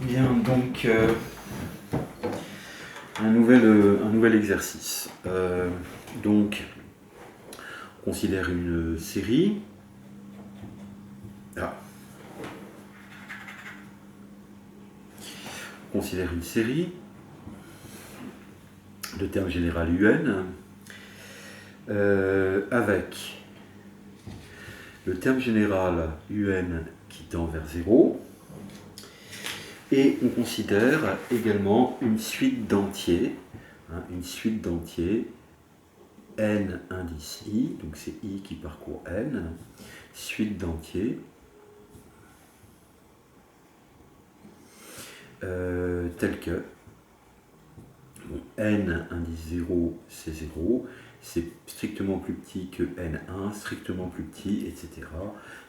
Bien, donc un nouvel exercice. Donc, on considère une série. Ah. On considère une série de terme général UN avec le terme général UN qui tend vers 0. Et on considère également une suite d'entiers, n indice i, donc c'est i qui parcourt n, suite d'entiers, tel que n indice 0 c'est 0, c'est strictement plus petit que n1, strictement plus petit, etc.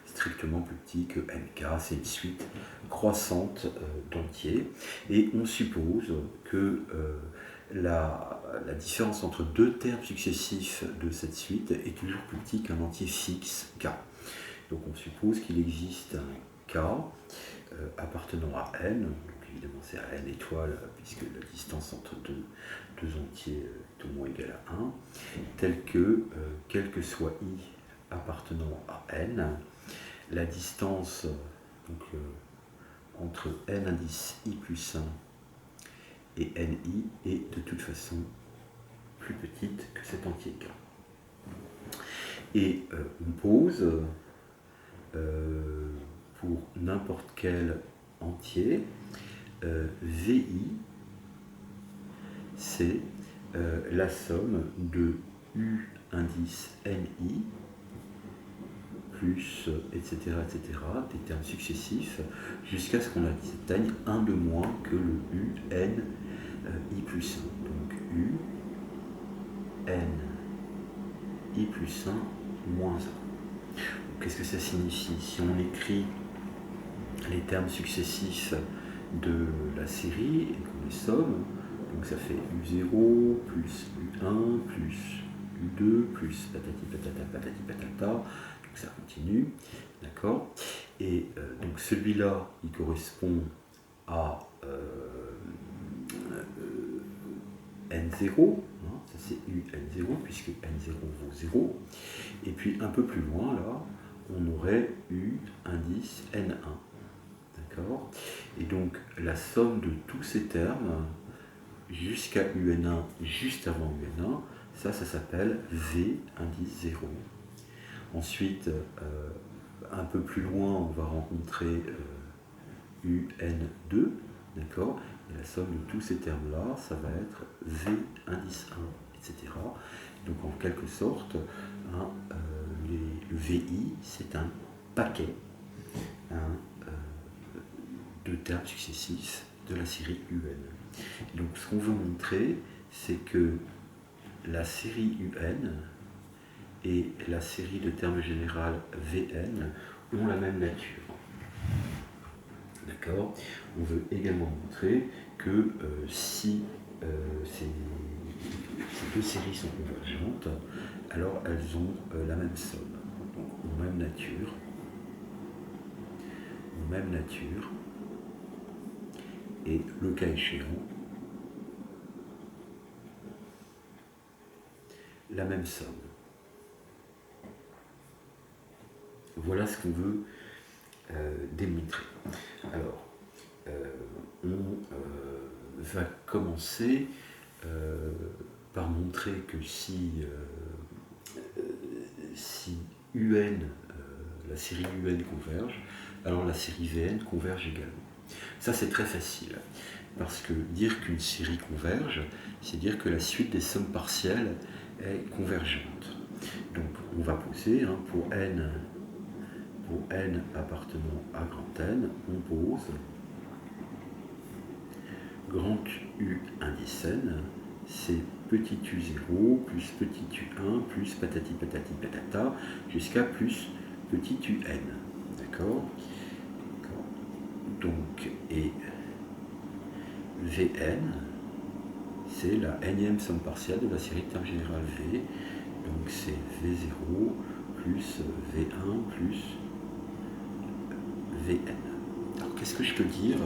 Strictement plus petit que nk, c'est une suite croissante d'entiers. Et on suppose que la différence entre deux termes successifs de cette suite est toujours plus petit qu'un entier fixe k. Donc on suppose qu'il existe un k appartenant à n, donc évidemment c'est à n étoile puisque la distance entre deux entiers est au moins égale à 1, tel que, quel que soit i appartenant à n, la distance donc, entre n indice i plus 1 et ni est de toute façon plus petite que cet entier k. Et on pose pour n'importe quel entier vi, c'est la somme de u indice ni plus, etc., des termes successifs, jusqu'à ce qu'on atteigne un de moins que le u n i plus 1. Donc u n i plus 1 moins 1. Qu'est-ce que ça signifie? Si on écrit les termes successifs de la série et qu'on les somme, donc ça fait u0 plus u1 plus u2 plus patati patata patati patata, donc ça continue, d'accord? Et donc celui-là, il correspond à n0, ça c'est u n0 puisque n0 vaut 0, et puis un peu plus loin là, on aurait u indice n1. D'accord? Et donc la somme de tous ces termes jusqu'à UN1, juste avant UN1, ça s'appelle V indice 0. Ensuite, un peu plus loin, on va rencontrer UN2, d'accord? Et la somme de tous ces termes-là, ça va être V indice 1, etc. Donc en quelque sorte, le VI, c'est un paquet de termes successifs de la série UN. Donc ce qu'on veut montrer, c'est que la série UN et la série de termes général VN ont la même nature. D'accord? On veut également montrer que si ces deux séries sont convergentes, alors elles ont la même somme, donc ont même nature. Et le cas échéant, la même somme. Voilà ce qu'on veut démontrer. Alors, on va commencer par montrer que si UN, la série UN converge, alors la série VN converge également. Ça c'est très facile, parce que dire qu'une série converge, c'est dire que la suite des sommes partielles est convergente. Donc on va poser pour n appartenant à grand N, on pose grand U indice n, c'est petit u0 plus petit u1 plus patati patati patata jusqu'à plus petit un. D'accord? Donc, et Vn, c'est la nème somme partielle de la série de termes général V. Donc c'est V0 plus V1 plus Vn. Alors qu'est-ce que je peux dire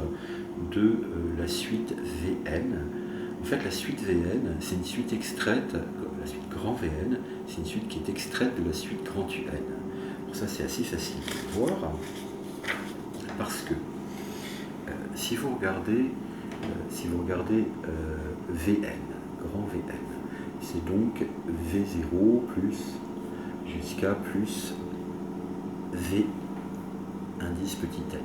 de la suite Vn? En fait, la suite Vn, c'est une suite extraite, la suite grand Vn, c'est une suite qui est extraite de la suite grand Un. Pour ça, c'est assez facile de voir, parce que si vous regardez Vn, grand Vn, c'est donc V0 plus jusqu'à plus V indice petit n.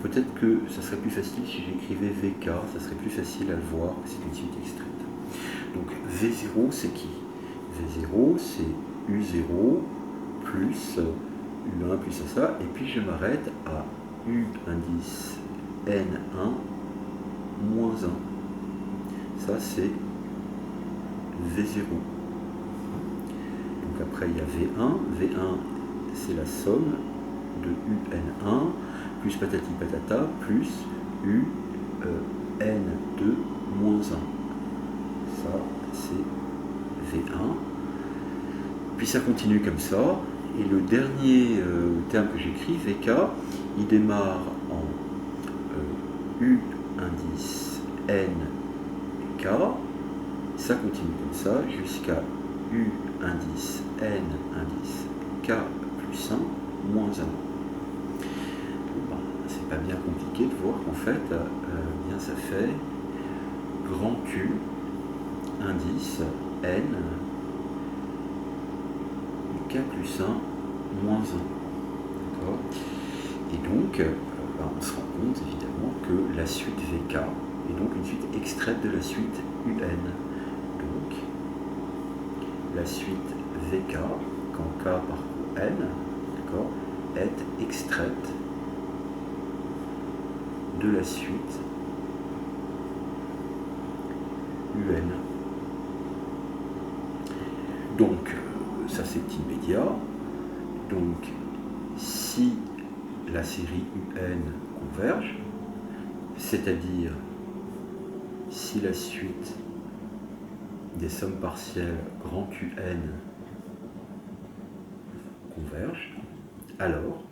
Peut-être que ça serait plus facile si j'écrivais VK, ça serait plus facile à le voir, c'est une suite extraite. Donc V0 c'est qui? V0 c'est U0 plus U1 plus ça, et puis je m'arrête à U indice N1 moins 1. Ça c'est V0. Donc après il y a V1. V1 c'est la somme de UN1 plus patati patata plus U N2 moins 1. Ça c'est V1. Puis ça continue comme ça. Et le dernier terme que j'écris, VK, il démarre en U indice NK. Ça continue comme ça jusqu'à U indice N indice K plus 1 moins 1. Bon, c'est pas bien compliqué de voir qu'en fait, bien ça fait grand Q indice N K plus 1 moins 1. D'accord. Et donc, on se rend compte évidemment que la suite VK est donc une suite extraite de la suite UN. Donc, la suite VK, quand K parcourt N, d'accord, est extraite de la suite UN. Donc, ça c'est immédiat. Donc, si la série UN converge, c'est-à-dire si la suite des sommes partielles grand UN converge, alors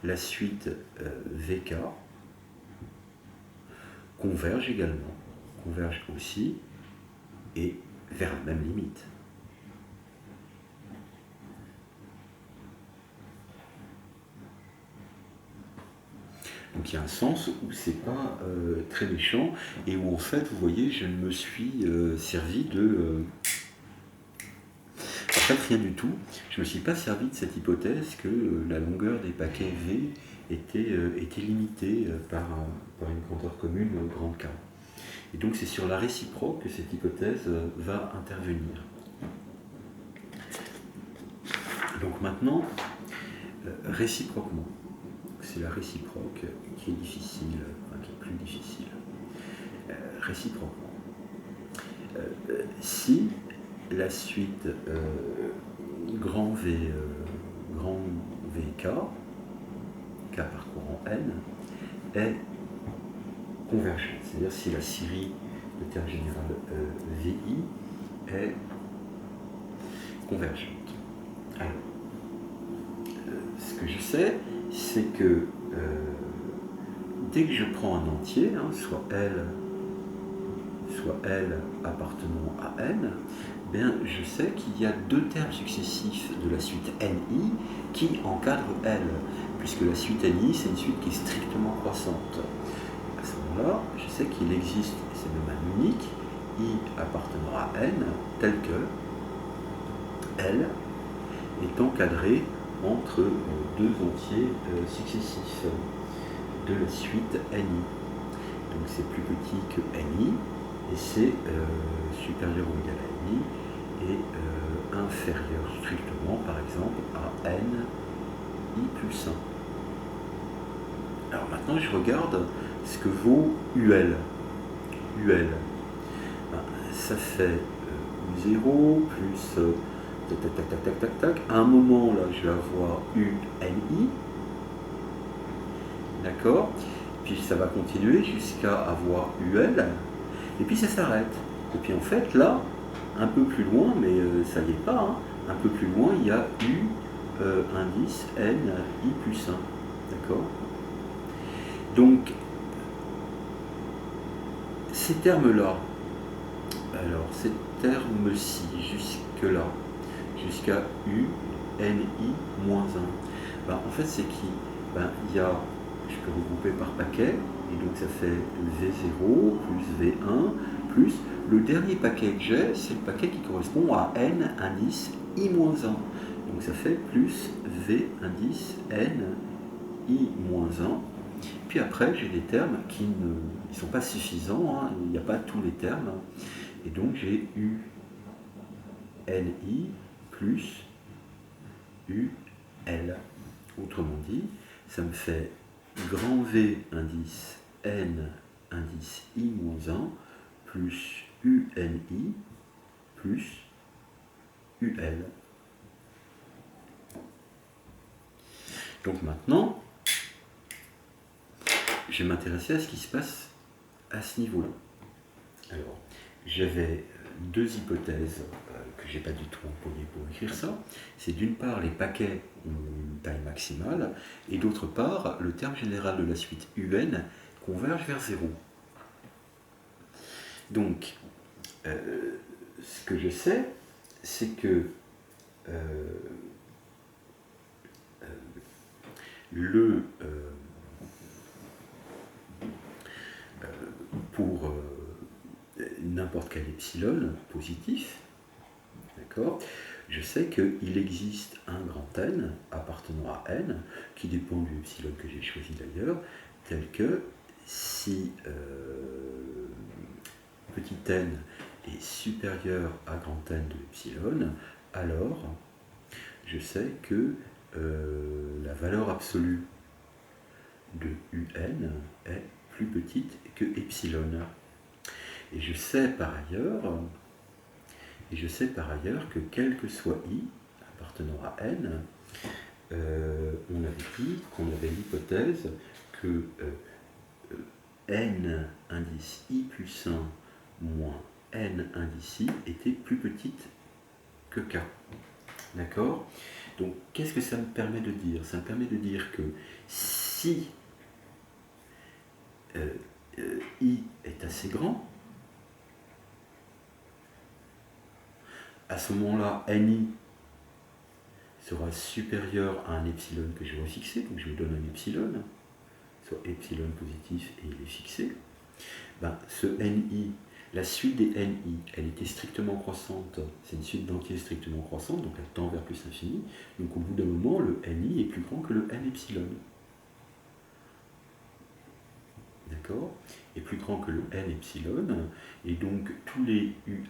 la suite VK converge également, converge aussi et vers la même limite. Donc il y a un sens où c'est pas très méchant et où en fait, vous voyez, je me suis servi de... En fait, rien du tout. Je ne me suis pas servi de cette hypothèse que la longueur des paquets V était limitée par une grandeur commune grande K. Et donc c'est sur la réciproque que cette hypothèse va intervenir. Donc maintenant, réciproquement, c'est la réciproque qui est difficile, enfin, qui est plus difficile. Réciproquement. Si la suite grand VK, K parcourant N, est convergente, c'est-à-dire si la série de termes général VI est convergente. Alors, ce que je sais, c'est que dès que je prends un entier, hein, soit L appartenant à N, bien, je sais qu'il y a deux termes successifs de la suite NI qui encadrent L, puisque la suite NI, c'est une suite qui est strictement croissante. À ce moment-là, je sais qu'il existe, c'est même un unique, I appartenant à N, tel que L est encadré entre deux entiers successifs de la suite NI. Donc c'est plus petit que NI, et c'est supérieur ou égal à NI, et inférieur strictement, par exemple, à NI plus 1. Alors maintenant, je regarde ce que vaut UL. UL, ça fait U0 plus... tac. À un moment, là, je vais avoir UNI. D'accord. Puis ça va continuer jusqu'à avoir UL. Et puis ça s'arrête. Et puis en fait, là, un peu plus loin, mais ça n'y est pas, hein, un peu plus loin, il y a U indice NI plus 1. D'accord. Donc, ces termes-là, alors ces termes-ci, jusque-là, jusqu'à U, N, I, moins 1, ben, en fait c'est qui? Ben, il y a, je peux regrouper par paquet, et donc ça fait V0 plus V1 plus le dernier paquet que j'ai, c'est le paquet qui correspond à N indice I moins 1. Donc ça fait plus V indice N I moins 1. Puis après, j'ai des termes qui ne sont pas suffisants, hein, il n'y a pas tous les termes. Et donc j'ai U NI plus UL. Autrement dit, ça me fait grand V indice N indice I moins 1 plus UNI plus UL. Donc maintenant, je vais m'intéresser à ce qui se passe à ce niveau-là. Alors, j'avais deux hypothèses que je n'ai pas du tout employées pour écrire ça. C'est d'une part les paquets ont une taille maximale, et d'autre part le terme général de la suite UN converge vers 0. Donc, ce que je sais, c'est que pour n'importe quel epsilon positif, d'accord, je sais qu'il existe un grand N appartenant à N, qui dépend du epsilon que j'ai choisi d'ailleurs, tel que si petit n est supérieur à grand N de epsilon, alors je sais que la valeur absolue de UN est plus petite que epsilon. Et je sais par ailleurs que quel que soit I appartenant à N, on avait dit qu'on avait l'hypothèse que N indice I plus 1 moins N indice I était plus petite que K. D'accord? Donc, qu'est-ce que ça me permet de dire? Ça me permet de dire que si I est assez grand, à ce moment-là, NI sera supérieur à un epsilon que je vais fixer, donc je lui donne un epsilon, soit epsilon positif et il est fixé. Ben, ce NI, la suite des NI, elle était strictement croissante, c'est une suite d'entiers strictement croissante, donc elle tend vers plus l'infini, donc au bout d'un moment, le NI est plus grand que le N epsilon. D'accord? Est plus grand que le N epsilon, et donc tous les U,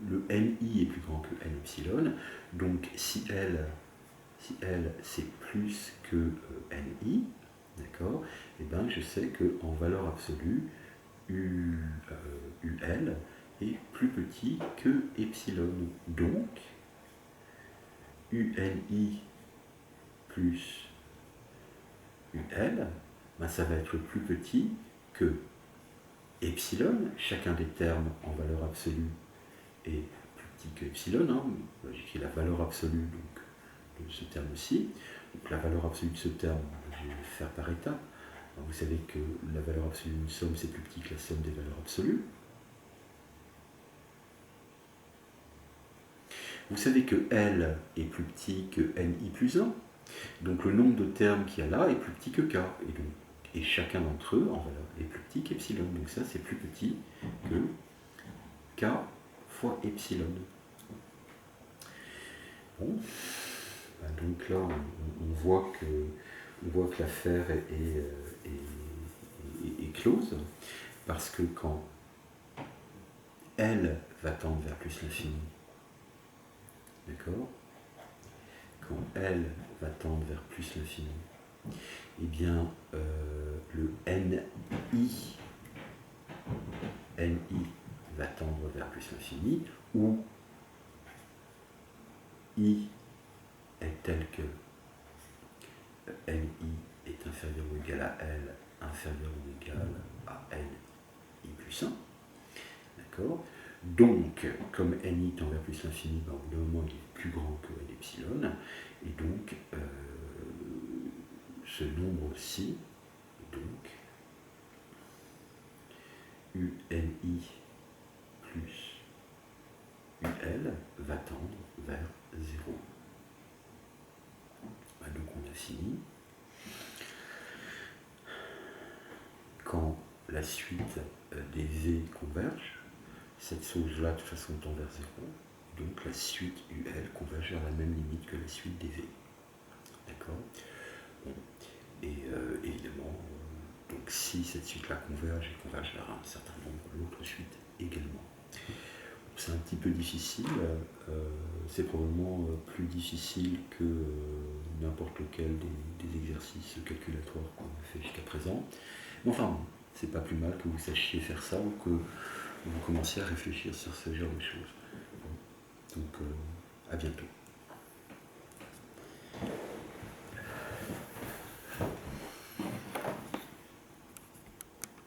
le NI est plus grand que N epsilon, donc si L c'est plus que NI, d'accord, et ben je sais qu'en valeur absolue, UL est plus petit que epsilon. Donc, UNI plus UL, ben ça va être plus petit que epsilon, chacun des termes en valeur absolue est plus petit que epsilon, hein. J'écris la valeur absolue donc, de ce terme-ci. Donc la valeur absolue de ce terme, je vais le faire par étapes. Alors, vous savez que la valeur absolue d'une somme, c'est plus petit que la somme des valeurs absolues. Vous savez que L est plus petit que NI plus 1. Donc le nombre de termes qu'il y a là est plus petit que K. Et chacun d'entre eux, en valeur, est plus petit qu'epsilon. Donc ça, c'est plus petit que K fois epsilon. Bon. Donc là, on voit que l'affaire est close, parce que quand L va tendre vers plus l'infini, d'accord, quand L va tendre vers plus l'infini, eh bien, le NI va tendre vers plus l'infini, où I est tel que NI est inférieur ou égal à L, inférieur ou égal à NI plus 1. D'accord? Donc, comme NI tend vers plus l'infini, ben, au bout d'un moment, il est plus grand que N epsilon, et donc, ce nombre-ci, donc UNI plus UL va tendre vers 0. Donc on a fini. Quand la suite des V converge, cette chose-là de toute façon tend vers 0. Donc la suite UL converge vers la même limite que la suite des V. D'accord. Bon. Et évidemment, donc si cette suite-là converge et converge vers un certain nombre, l'autre suite également. C'est un petit peu difficile, c'est probablement plus difficile que n'importe lequel des exercices calculatoires qu'on a fait jusqu'à présent. Mais enfin, c'est pas plus mal que vous sachiez faire ça ou que vous commenciez à réfléchir sur ce genre de choses. Donc, à bientôt.